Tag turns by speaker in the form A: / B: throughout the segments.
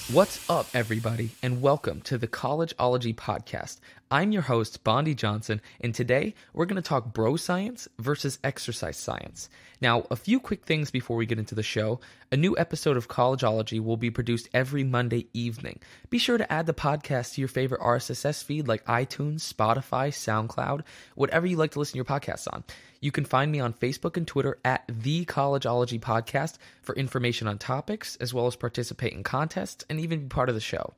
A: What's up, everybody, and welcome to the Collegeology Podcast. I'm your host, Bondi Johnson, and today we're going to talk bro science versus exercise science. Now, a few quick things before we get into the show. A new episode of Collegeology will be produced every Monday evening. Be sure to add the podcast to your favorite RSS feed like iTunes, Spotify, SoundCloud, whatever you like to listen to your podcasts on. You can find me on Facebook and Twitter at The Collegeology Podcast for information on topics, as well as participate in contests and even be part of the show.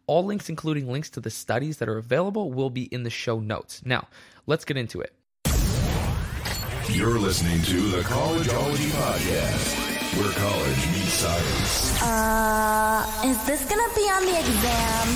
A: All links, including links to the studies that are available, will be in the show notes. Now, let's get into it.
B: You're listening to the Collegeology Podcast, where college meets science.
C: Is this gonna be on the exam?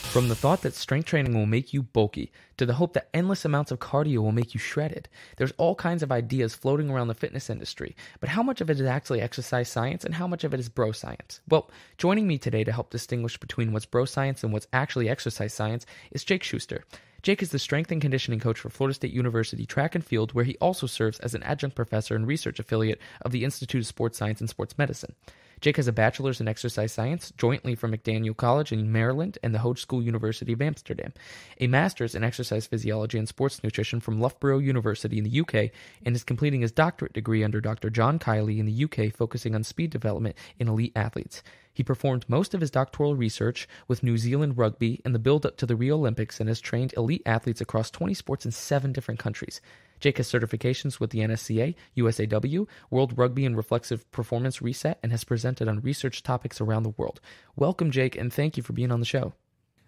A: From the thought that strength training will make you bulky, to the hope that endless amounts of cardio will make you shredded, there's all kinds of ideas floating around the fitness industry. But how much of it is actually exercise science and how much of it is bro science? Well, joining me today to help distinguish between what's bro science and what's actually exercise science is Jake Schuster. Jake is the strength and conditioning coach for Florida State University Track and Field, where he also serves as an adjunct professor and research affiliate of the Institute of Sports Science and Sports Medicine. Jake has a bachelor's in exercise science, jointly from McDaniel College in Maryland and the Hogeschool University of Amsterdam, a master's in exercise physiology and sports nutrition from Loughborough University in the UK, and is completing his doctorate degree under Dr. John Kiley in the UK, focusing on speed development in elite athletes. He performed most of his doctoral research with New Zealand Rugby in the build-up to the Rio Olympics and has trained elite athletes across 20 sports in 7 different countries. Jake has certifications with the NSCA, USAW, World Rugby and Reflexive Performance Reset, and has presented on research topics around the world. Welcome, Jake, and thank you for being on the show.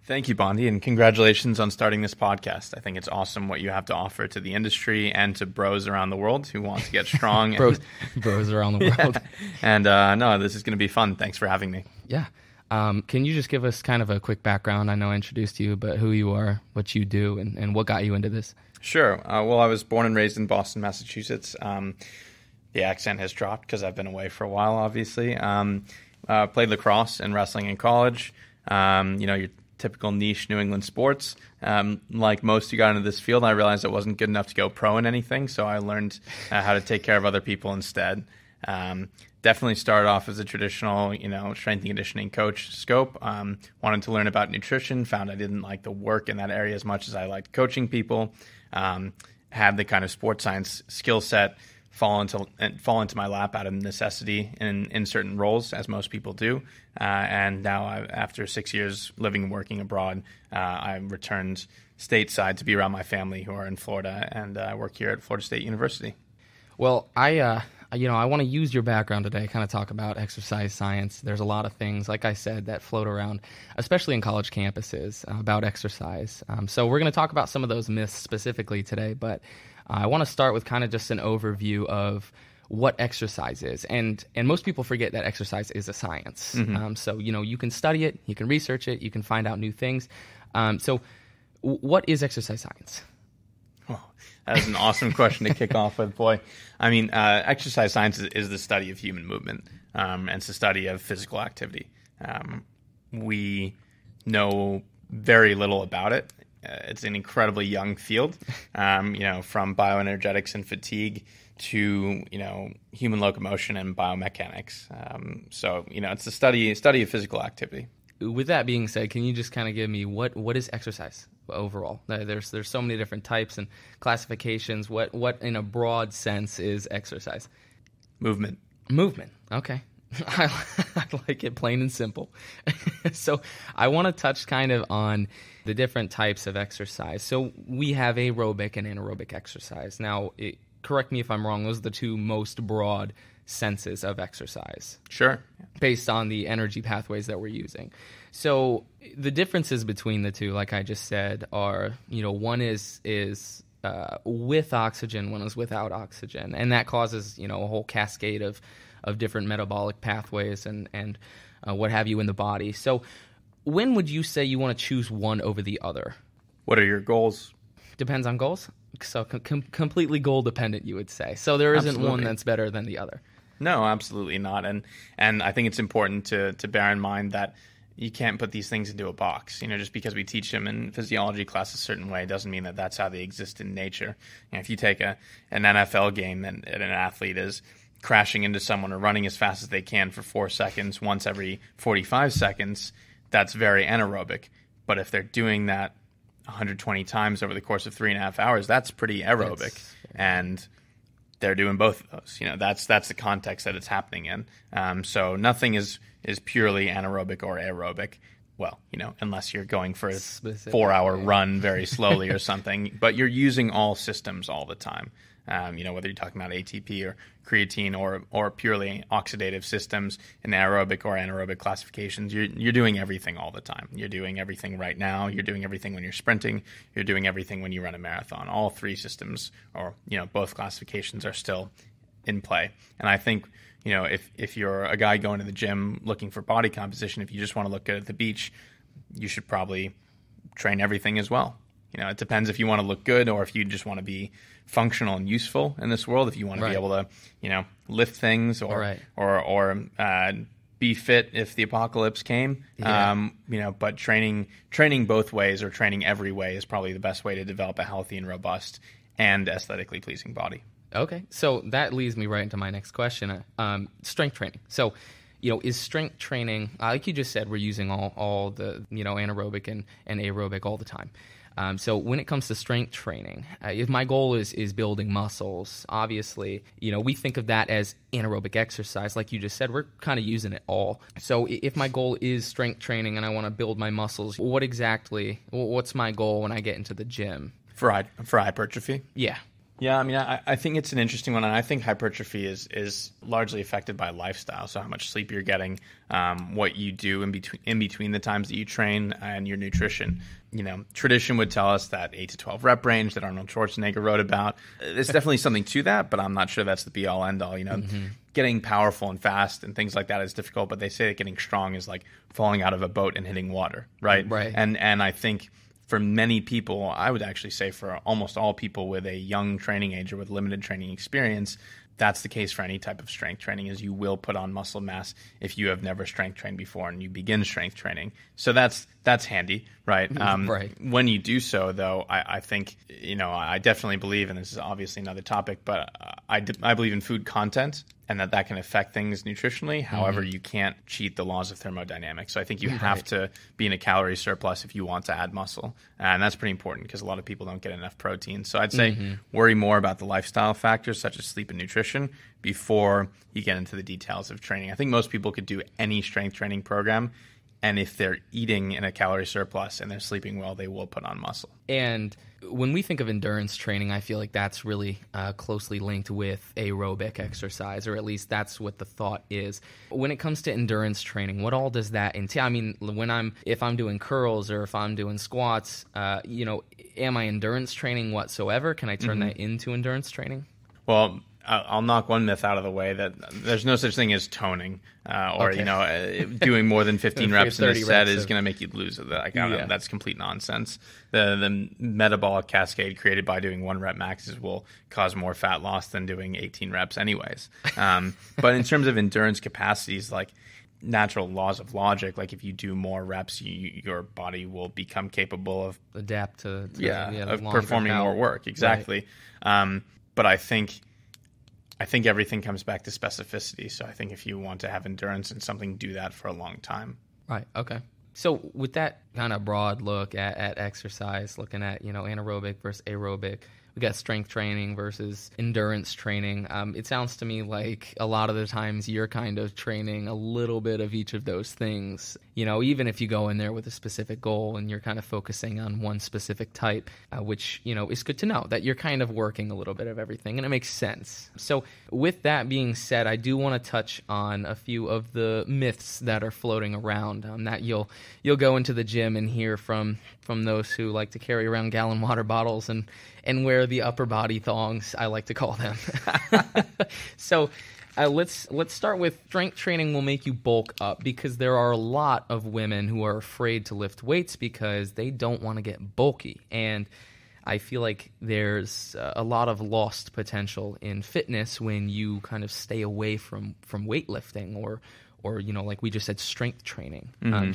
D: Thank you, Bondi, and congratulations on starting this podcast. I think it's awesome what you have to offer to the industry and to bros around the world who want to get strong.
A: bros around the world.
D: Yeah. And this is going to be fun. Thanks for having me.
A: Yeah. Can you just give us kind of a quick background? I know I introduced you, but who you are, what you do, and what got you into this?
D: Sure. Well, I was born and raised in Boston, Massachusetts. The accent has dropped because I've been away for a while, obviously. Played lacrosse and wrestling in college. Your typical niche New England sports. Like most who got into this field, I realized I wasn't good enough to go pro in anything, so I learned how to take care of other people instead. Definitely started off as a traditional, strength and conditioning coach scope. Wanted to learn about nutrition, found I didn't like the work in that area as much as I liked coaching people. Had the kind of sports science skill set fall into my lap out of necessity in certain roles, as most people do. And now, after 6 years living and working abroad, I returned stateside to be around my family who are in Florida, and I work here at Florida State University.
A: Well, I want to use your background today, kind of talk about exercise science. There's a lot of things, like I said, that float around, especially in college campuses, about exercise. So we're going to talk about some of those myths specifically today, but I want to start with kind of just an overview of what exercise is. And most people forget that exercise is a science.
D: Mm-hmm.
A: So, you can study it, you can research it, you can find out new things. So what is exercise science?
D: Oh, that is an awesome question to kick off with, boy. I mean, exercise science is the study of human movement, and it's the study of physical activity. We know very little about it. It's an incredibly young field, from bioenergetics and fatigue to, human locomotion and biomechanics. It's the study of physical activity.
A: With that being said, can you just kind of give me what is exercise overall? There's so many different types and classifications. What in a broad sense is exercise?
D: Movement.
A: Okay. I like it plain and simple. So I want to touch kind of on the different types of exercise. So we have aerobic and anaerobic exercise. Now, correct me if I'm wrong, those are the two most broad senses of exercise.
D: Sure.
A: Based on the energy pathways that we're using. So the differences between the two, like I just said, are, one is with oxygen, one is without oxygen. And that causes, a whole cascade of different metabolic pathways and what have you in the body. So when would you say you want to choose one over the other?
D: What are your goals?
A: Depends on goals. So completely goal dependent, you would say. So there isn't
D: Absolutely.
A: one that's better than the other.
D: No, absolutely not. And I think it's important to bear in mind that you can't put these things into a box. Just because we teach them in physiology class a certain way doesn't mean that that's how they exist in nature. If you take an NFL game and an athlete is crashing into someone or running as fast as they can for 4 seconds once every 45 seconds, that's very anaerobic. But if they're doing that 120 times over the course of 3.5 hours, that's pretty aerobic. And they're doing both of those. That's the context that it's happening in. So nothing is purely anaerobic or aerobic. Well, unless you're going for a 4-hour run very slowly or something. But you're using all systems all the time. Whether you're talking about ATP or creatine or purely oxidative systems in aerobic or anaerobic classifications, you're doing everything all the time. You're doing everything right now. You're doing everything when you're sprinting. You're doing everything when you run a marathon. All three systems, or both classifications, are still in play. And I think if you're a guy going to the gym looking for body composition, if you just want to look good at the beach, you should probably train everything as well. It depends if you want to look good or if you just want to be functional and useful in this world. If you want to be able to, lift things or be fit if the apocalypse came. But training both ways or training every way is probably the best way to develop a healthy and robust and aesthetically pleasing body.
A: Okay, so that leads me right into my next question, strength training. So, is strength training, like you just said, we're using all the, anaerobic and aerobic all the time. So when it comes to strength training, if my goal is building muscles, obviously, we think of that as anaerobic exercise. Like you just said, we're kind of using it all. So if my goal is strength training and I want to build my muscles, what's my goal when I get into the gym?
D: For hypertrophy?
A: Yeah.
D: Yeah, I think it's an interesting one, and I think hypertrophy is largely affected by lifestyle. So how much sleep you're getting, what you do in between the times that you train, and your nutrition. Tradition would tell us that 8 to 12 rep range that Arnold Schwarzenegger wrote about. There's definitely something to that, but I'm not sure that's the be all end all. Getting powerful and fast and things like that is difficult, but they say that getting strong is like falling out of a boat and hitting water, right?
A: Right.
D: And I think, for many people, I would actually say for almost all people with a young training age or with limited training experience, that's the case for any type of strength training, is you will put on muscle mass if you have never strength trained before and you begin strength training. So that's handy, right?
A: Right.
D: When you do so, though, I think, I definitely believe, and this is obviously another topic, but I believe in food content and that can affect things nutritionally. However, you can't cheat the laws of thermodynamics. So I think you have to be in a calorie surplus if you want to add muscle. And that's pretty important because a lot of people don't get enough protein. So I'd say worry more about the lifestyle factors such as sleep and nutrition before you get into the details of training. I think most people could do any strength training program, and if they're eating in a calorie surplus and they're sleeping well, they will put on muscle.
A: And when we think of endurance training, I feel like that's really closely linked with aerobic exercise, or at least that's what the thought is. When it comes to endurance training, what all does that entail? I mean, if I'm doing curls or if I'm doing squats, am I endurance training whatsoever? Can I turn that into endurance training?
D: Well, I'll knock one myth out of the way, that there's no such thing as toning, doing more than 15 reps in a set is going to make you lose it. That's complete nonsense. The metabolic cascade created by doing 1 rep maxes will cause more fat loss than doing 18 reps anyways. But in terms of endurance capacities, like natural laws of logic, like if you do more reps, your body will become capable of
A: adapt to
D: performing more work. Exactly. Right. But I think everything comes back to specificity. So I think if you want to have endurance in something, do that for a long time.
A: Right. Okay. So with that kind of broad look at exercise, looking at, anaerobic versus aerobic, we got strength training versus endurance training. It sounds to me like a lot of the times you're kind of training a little bit of each of those things, even if you go in there with a specific goal and you're kind of focusing on one specific type, which, is good to know that you're kind of working a little bit of everything, and it makes sense. So with that being said, I do want to touch on a few of the myths that are floating around, that you'll go into the gym and hear from those who like to carry around gallon water bottles and wear the upper body thongs, I like to call them. So let's start with strength training will make you bulk up, because there are a lot of women who are afraid to lift weights because they don't want to get bulky. And I feel like there's a lot of lost potential in fitness when you kind of stay away from weightlifting or like we just said, strength training.
D: Mm-hmm.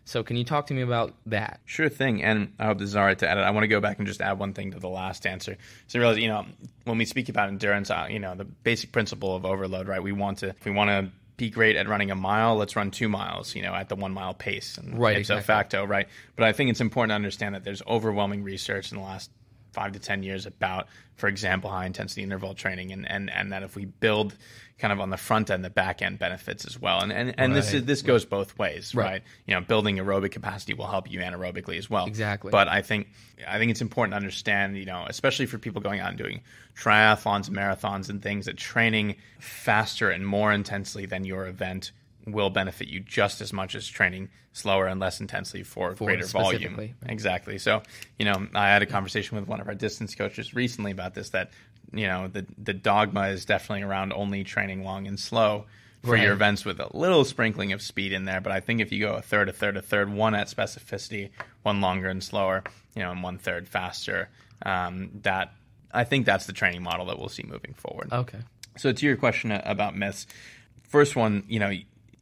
A: So can you talk to me about that?
D: Sure thing. And I hope this is all right to edit. I want to go back and just add one thing to the last answer. So realize, when we speak about endurance, the basic principle of overload, right? If we want to be great at running a mile, let's run 2 miles, at the 1 mile pace. And
A: right,
D: ipso facto, right? But I think it's important to understand that there's overwhelming research in the last 5 to 10 years about, for example, high intensity interval training, and that if we build kind of on the front end, the back end benefits as well. And
A: right.
D: this goes both ways, right? Building aerobic capacity will help you anaerobically as well.
A: Exactly.
D: But I think it's important to understand, especially for people going out and doing triathlons, marathons, and things, that training faster and more intensely than your event will benefit you just as much as training slower and less intensely for greater volume.
A: Right.
D: Exactly. So, I had a conversation with one of our distance coaches recently about this, that, the dogma is definitely around only training long and slow for your events with a little sprinkling of speed in there. But I think if you go a third, one at specificity, one longer and slower, and 1/3 faster, I think that's the training model that we'll see moving forward.
A: Okay.
D: So to your question about myths, first one,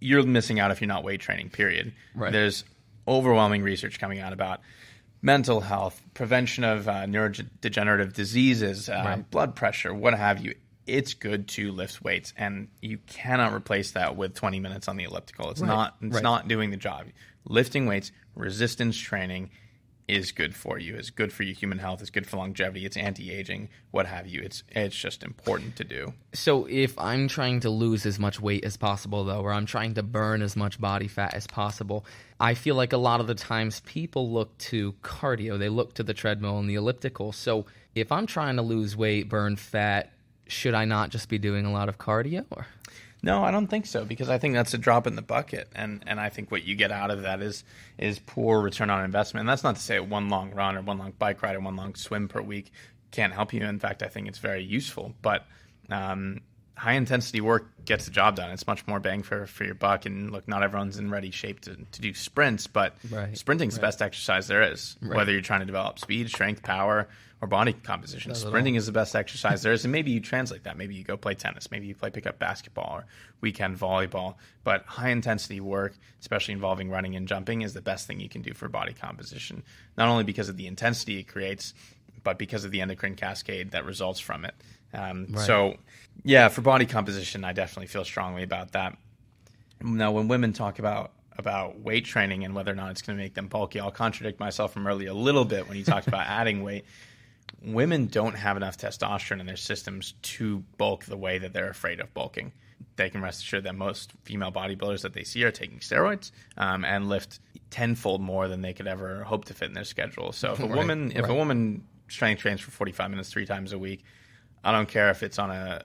D: you're missing out if you're not weight training, period.
A: Right.
D: There's overwhelming research coming out about mental health, prevention of neurodegenerative diseases, blood pressure, what have you. It's good to lift weights, and you cannot replace that with 20 minutes on the elliptical. It's not doing the job. Lifting weights, resistance training is good for you. It's good for your human health. It's good for longevity. It's anti-aging, what have you. It's just important to do.
A: So if I'm trying to lose as much weight as possible, though, or I'm trying to burn as much body fat as possible, I feel like a lot of the times people look to cardio. They look to the treadmill and the elliptical. So if I'm trying to lose weight, burn fat, should I not just be doing a lot of cardio? Or?
D: No, I don't think so, because I think that's a drop in the bucket, and I think what you get out of that is poor return on investment. And that's not to say one long run or one long bike ride or one long swim per week can't help you. In fact, I think it's very useful. But high intensity work gets the job done. It's much more bang for your buck. And look, not everyone's in ready shape to do sprints, but sprinting's the best exercise there is. Whether you're trying to develop speed, strength, power, or body composition, sprinting is the best exercise there is. And maybe you translate that. Maybe you go play tennis. Maybe you play pickup basketball or weekend volleyball. But high intensity work, especially involving running and jumping, is the best thing you can do for body composition. Not only because of the intensity it creates, but because of the endocrine cascade that results from it. So, yeah, for body composition, I definitely feel strongly about that. Now, when women talk about weight training and whether or not it's going to make them bulky, I'll contradict myself from earlier a little bit when you talked about adding weight. Women don't have enough testosterone in their systems to bulk the way that they're afraid of bulking. They can rest assured that most female bodybuilders that they see are taking steroids and lift tenfold more than they could ever hope to fit in their schedule. So if a woman strength trains for 45 minutes 3 times a week, I don't care if it's on a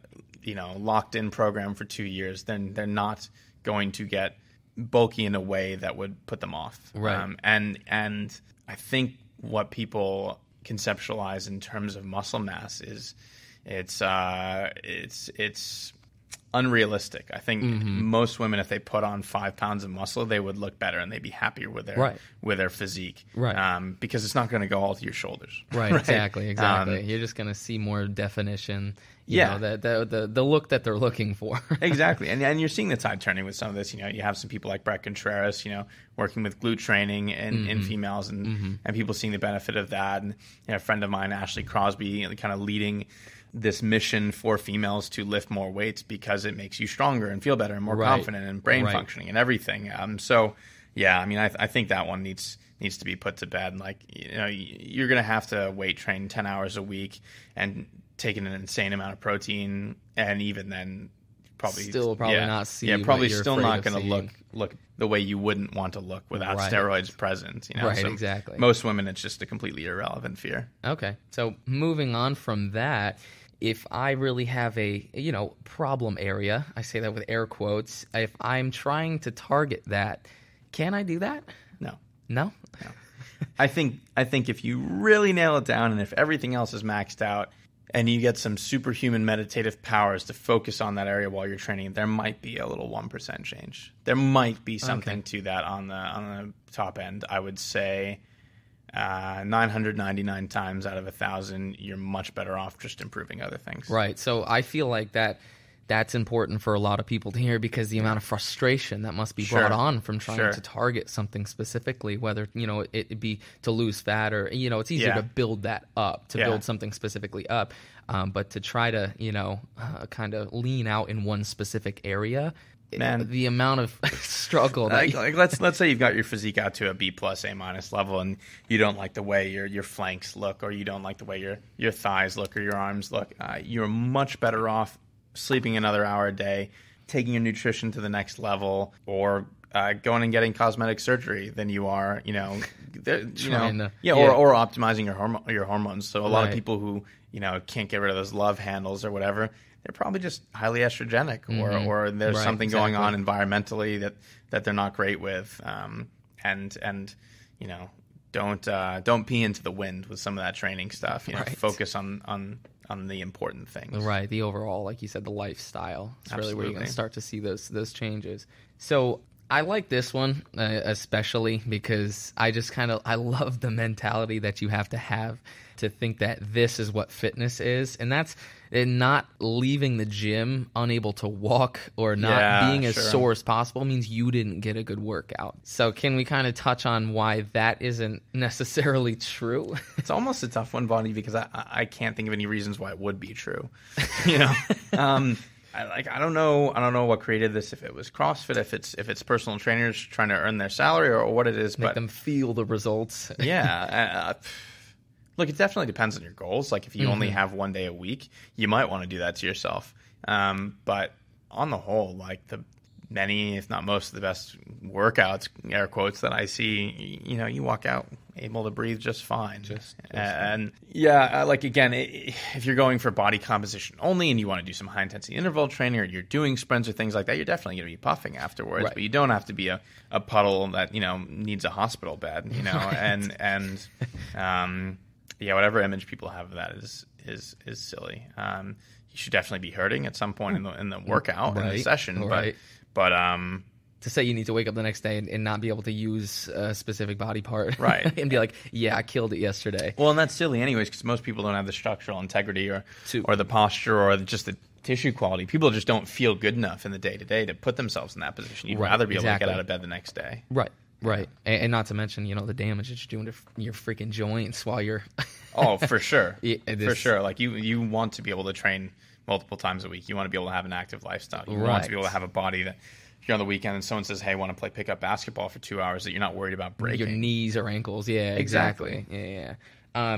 D: locked in program for 2 years, then they're not going to get bulky in a way that would put them off. And I think what people conceptualize in terms of muscle mass is it's unrealistic. I think most women, if they put on 5 pounds of muscle, they would look better and they'd be happier with their physique. Because it's not going to go all to your shoulders.
A: Exactly. You're just going to see more definition. You know, the look that they're looking for. Exactly.
D: And you're seeing the tide turning with some of this. You have some people like Brett Contreras, working with glute training in females and people seeing the benefit of that. And a friend of mine, Ashley Crosby, kind of leading this mission for females to lift more weights because it makes you stronger and feel better and more confident and brain functioning and everything. I think that one needs to be put to bed. Like, you're going to have to weight train 10 hours a week and taking an insane amount of protein, and even then probably
A: not see
D: probably still not going to look the way you wouldn't want to look without steroids present.
A: Exactly.
D: Most women, it's just a completely irrelevant fear.
A: Okay, so moving on from that, if I really have a problem area, I say that with air quotes, if I'm trying to target that, can I do that? No.
D: I think if you really nail it down, and if everything else is maxed out, and you get some superhuman meditative powers to focus on that area while you're training, there might be a little 1% change. There might be something to that on the top end. I would say 999 times out of 1,000, you're much better off just improving other things.
A: Right. So I feel like that that's important for a lot of people to hear, because the amount of frustration that must be brought on from trying to target something specifically, whether, it be to lose fat or, it's easier to build that up, to build something specifically up. But to try to, kind of lean out in one specific area, man, the amount of struggle.
D: Let's say you've got your physique out to a B+, A- level, and you don't like the way your flanks look, or you don't like the way your thighs look or your arms look. You're much better off sleeping another hour a day, taking your nutrition to the next level, or going and getting cosmetic surgery than you are, or optimizing your hormones. So a lot of people who can't get rid of those love handles or whatever, they're probably just highly estrogenic, or there's something going on environmentally that they're not great with, and don't pee into the wind with some of that training stuff. Focus on the important things.
A: Right, the overall, like you said, the lifestyle. It's really where you're going to start to see those changes. So I like this one especially because I love the mentality that you have to think that this is what fitness is, and that's not leaving the gym unable to walk or not being as sore as possible means you didn't get a good workout. So can we kind of touch on why that isn't necessarily true?
D: It's almost a tough one, Bonnie, because I can't think of any reasons why it would be true. I don't know what created this, if it was CrossFit, if it's personal trainers trying to earn their salary, or what it is.
A: Make them feel the results.
D: Look, it definitely depends on your goals. Like if you only have 1 day a week, you might want to do that to yourself. But on the whole, like the many, if not most of the best workouts, air quotes, that I see, you walk out able to breathe just fine. Again, if you're going for body composition only and you want to do some high intensity interval training, or you're doing sprints or things like that, you're definitely going to be puffing afterwards. Right. But you don't have to be a puddle that needs a hospital bed. Whatever image people have of that is silly. You should definitely be hurting at some point in the workout, in the session.
A: Right.
D: But
A: to say you need to wake up the next day and not be able to use a specific body part,
D: right,
A: and be like, yeah, I killed it yesterday.
D: Well, and that's silly anyways, because most people don't have the structural integrity or the posture or just the tissue quality. People just don't feel good enough in the day-to-day to put themselves in that position. You'd rather be able to get out of bed the next day.
A: Right. And not to mention, the damage that you're doing to your freaking joints while you're...
D: Oh, for sure. For sure. Like, you want to be able to train multiple times a week. You want to be able to have an active lifestyle. You want to be able to have a body that, if you're on the weekend and someone says, hey, I want to play pickup basketball for 2 hours, that you're not worried about breaking.
A: Your knees or ankles. Yeah, exactly. Yeah.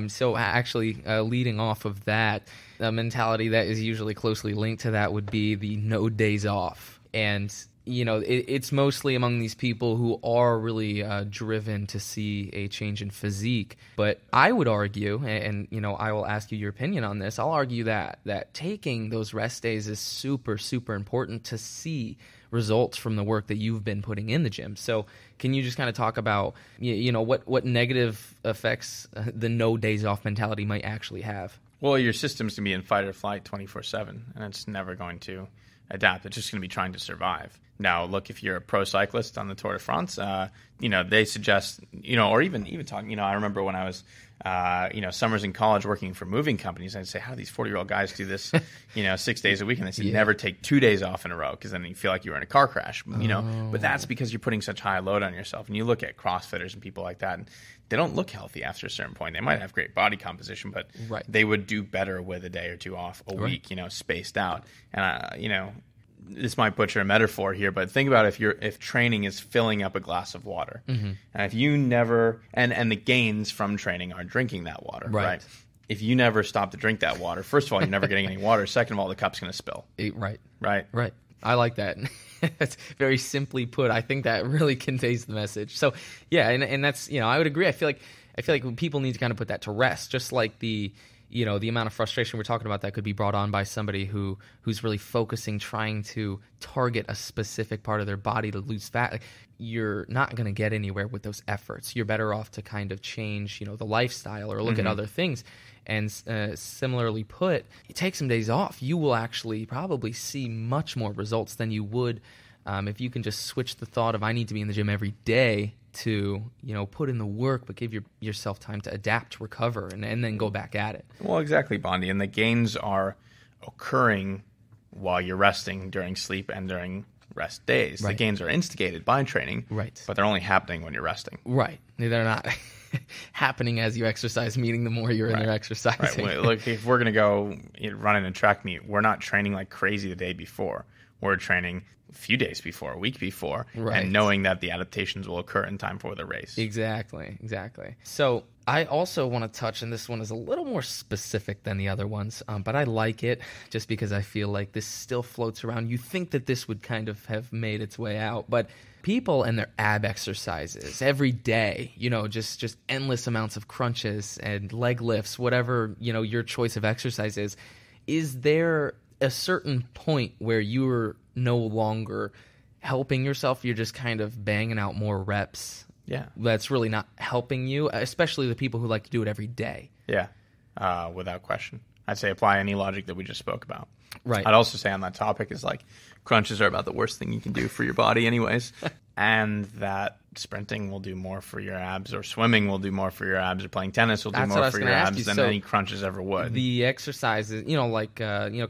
A: So actually, leading off of that, a mentality that is usually closely linked to that would be the no days off. And it's mostly among these people who are really driven to see a change in physique. But I would argue, and I will ask you your opinion on this, I'll argue that taking those rest days is super, super important to see results from the work that you've been putting in the gym. So can you just kind of talk about, what negative effects the no days off mentality might actually have?
D: Well, your system's going to be in fight or flight 24/7, and it's never going to adapt. It's just going to be trying to survive. Now, look, if you're a pro cyclist on the Tour de France, they suggest, or even talking, I remember when I was, summers in college working for moving companies, I'd say, how do these 40-year-old guys do this, 6 days a week? And they said, never take 2 days off in a row, because then you feel like you were in a car crash, But that's because you're putting such high load on yourself. And you look at CrossFitters and people like that, and they don't look healthy after a certain point. They might have great body composition, but they would do better with a day or two off a week, spaced out. And, this might butcher a metaphor here, but think about if training is filling up a glass of water, and if you never and the gains from training are drinking that water, right? If you never stop to drink that water, first of all, you're never getting any water. Second of all, the cup's going to spill.
A: Right. I like that. That's very simply put. I think that really conveys the message. So yeah, and that's I would agree. I feel like people need to kind of put that to rest, just like the amount of frustration we're talking about that could be brought on by somebody who's really focusing, trying to target a specific part of their body to lose fat. Like, you're not going to get anywhere with those efforts. You're better off to kind of change, the lifestyle or look at other things. And similarly put, you take some days off, you will actually probably see much more results than you would if you can just switch the thought of I need to be in the gym every day to put in the work, but give yourself time to adapt, recover, and then go back at it.
D: Well, exactly, Bondi. And the gains are occurring while you're resting during sleep and during rest days.
A: Right.
D: The gains are instigated by training,
A: Right.
D: but they're only happening when you're resting.
A: Right. They're not happening as you exercise, meaning the more you're in there exercising.
D: Right. Look, if we're going to go run in a track meet, we're not training like crazy the day before. We're training a few days before, a week before,
A: Right.
D: and knowing that the adaptations will occur in time for the race.
A: Exactly. So I also want to touch, and this one is a little more specific than the other ones, but I like it just because I feel like this still floats around. You think that this would kind of have made its way out, but people and their ab exercises every day, just endless amounts of crunches and leg lifts, whatever, your choice of exercise is there a certain point where you're no longer helping yourself? You're just kind of banging out more reps.
D: Yeah.
A: That's really not helping you, especially the people who like to do it every day.
D: Yeah, without question. I'd say apply any logic that we just spoke about.
A: Right.
D: I'd also say on that topic is like crunches are about the worst thing you can do for your body anyways. And that sprinting will do more for your abs, or swimming will do more for your abs, or playing tennis will do
A: That's what I
D: more
A: was
D: for
A: gonna
D: your
A: ask
D: abs
A: you.
D: than
A: So
D: any crunches ever would.
A: The exercises,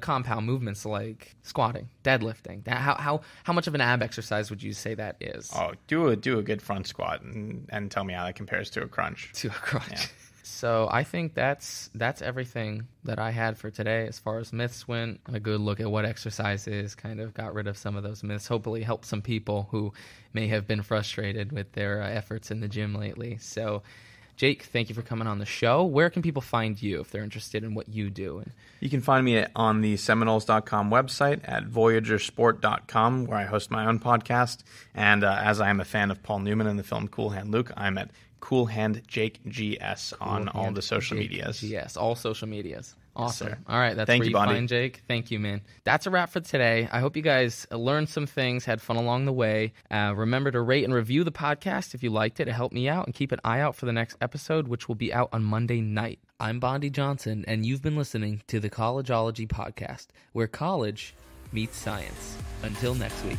A: compound movements like squatting, deadlifting. How much of an ab exercise would you say that is?
D: Oh, do a good front squat and tell me how that compares to a crunch.
A: To a crunch.
D: Yeah.
A: So I think that's everything that I had for today as far as myths went. A good look at what exercise is, kind of got rid of some of those myths. Hopefully help some people who may have been frustrated with their efforts in the gym lately. So Jake, thank you for coming on the show. Where can people find you if they're interested in what you do?
D: You can find me on the Seminoles.com website, at VoyagerSport.com, where I host my own podcast. And as I am a fan of Paul Newman and the film Cool Hand Luke, I'm at Cool Hand Jake GS on all the social medias.
A: Yes, all social medias. Awesome.
D: Yes, sir.
A: All right, that's
D: Thank
A: where
D: you,
A: you
D: Bondi.
A: find Jake. Thank you, man. That's a wrap for today. I hope you guys learned some things, had fun along the way. Remember to rate and review the podcast if you liked it. It helped me out. And keep an eye out for the next episode, which will be out on Monday night. I'm Bondi Johnson, and you've been listening to the Collegeology Podcast, where college meets science. Until next week.